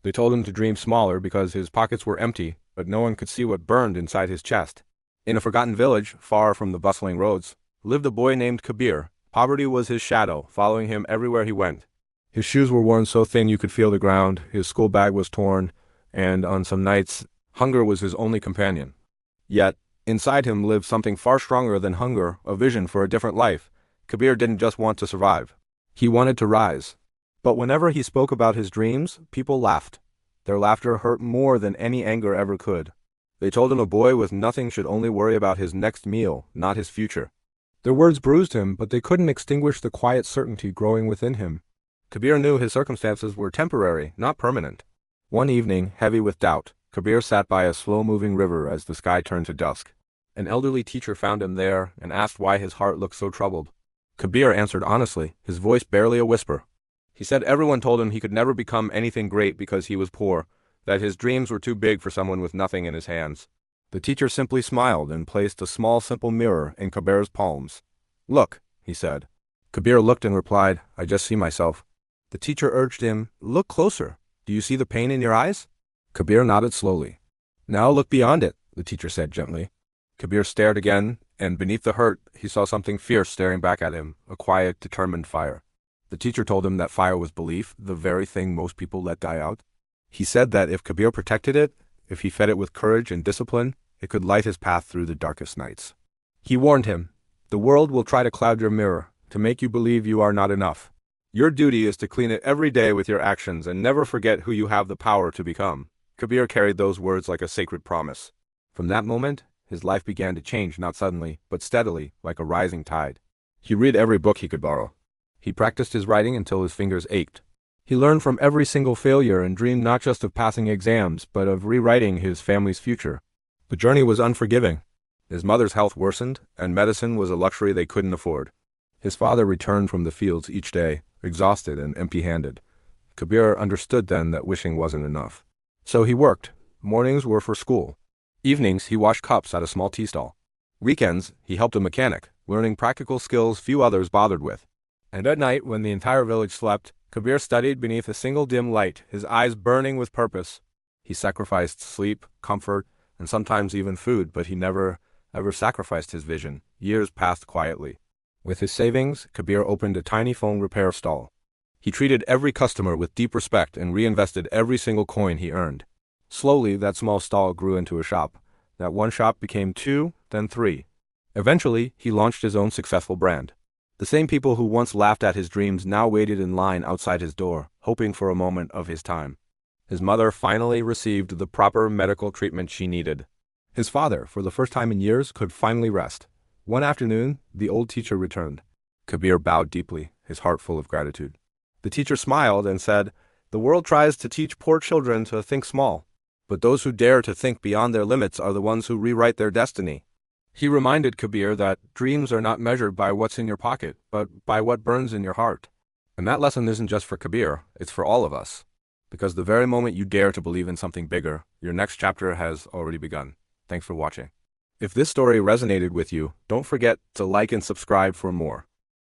They told him to dream smaller because his pockets were empty, but no one could see what burned inside his chest. In a forgotten village, far from the bustling roads, lived a boy named Kabir. Poverty was his shadow, following him everywhere he went. His shoes were worn so thin you could feel the ground, his school bag was torn, and on some nights, hunger was his only companion. Yet, inside him lived something far stronger than hunger, a vision for a different life. Kabir didn't just want to survive. He wanted to rise. But whenever he spoke about his dreams, people laughed. Their laughter hurt more than any anger ever could. They told him a boy with nothing should only worry about his next meal, not his future. Their words bruised him, but they couldn't extinguish the quiet certainty growing within him. Kabir knew his circumstances were temporary, not permanent. One evening, heavy with doubt, Kabir sat by a slow-moving river as the sky turned to dusk. An elderly teacher found him there and asked why his heart looked so troubled. Kabir answered honestly, his voice barely a whisper. He said everyone told him he could never become anything great because he was poor, that his dreams were too big for someone with nothing in his hands. The teacher simply smiled and placed a small, simple mirror in Kabir's palms. "Look," he said. Kabir looked and replied, "I just see myself." The teacher urged him, "Look closer. Do you see the pain in your eyes?" Kabir nodded slowly. "Now look beyond it," the teacher said gently. Kabir stared again, and beneath the hurt, he saw something fierce staring back at him, a quiet, determined fire. The teacher told him that fire was belief, the very thing most people let die out. He said that if Kabir protected it, if he fed it with courage and discipline, it could light his path through the darkest nights. He warned him, "The world will try to cloud your mirror, to make you believe you are not enough. Your duty is to clean it every day with your actions and never forget who you have the power to become." Kabir carried those words like a sacred promise. From that moment, his life began to change, not suddenly, but steadily, like a rising tide. He read every book he could borrow. He practiced his writing until his fingers ached. He learned from every single failure and dreamed not just of passing exams, but of rewriting his family's future. The journey was unforgiving. His mother's health worsened, and medicine was a luxury they couldn't afford. His father returned from the fields each day, exhausted and empty-handed. Kabir understood then that wishing wasn't enough. So he worked. Mornings were for school. Evenings, he washed cups at a small tea stall. Weekends, he helped a mechanic, learning practical skills few others bothered with. And at night, when the entire village slept, Kabir studied beneath a single dim light, his eyes burning with purpose. He sacrificed sleep, comfort, and sometimes even food, but he never, ever sacrificed his vision. Years passed quietly. With his savings, Kabir opened a tiny phone repair stall. He treated every customer with deep respect and reinvested every single coin he earned. Slowly, that small stall grew into a shop. That one shop became 2, then 3. Eventually, he launched his own successful brand. The same people who once laughed at his dreams now waited in line outside his door, hoping for a moment of his time. His mother finally received the proper medical treatment she needed. His father, for the first time in years, could finally rest. One afternoon, the old teacher returned. Kabir bowed deeply, his heart full of gratitude. The teacher smiled and said, "The world tries to teach poor children to think small, but those who dare to think beyond their limits are the ones who rewrite their destiny." He reminded Kabir that dreams are not measured by what's in your pocket, but by what burns in your heart. And that lesson isn't just for Kabir, it's for all of us. Because the very moment you dare to believe in something bigger, your next chapter has already begun. Thanks for watching. If this story resonated with you, don't forget to like and subscribe for more.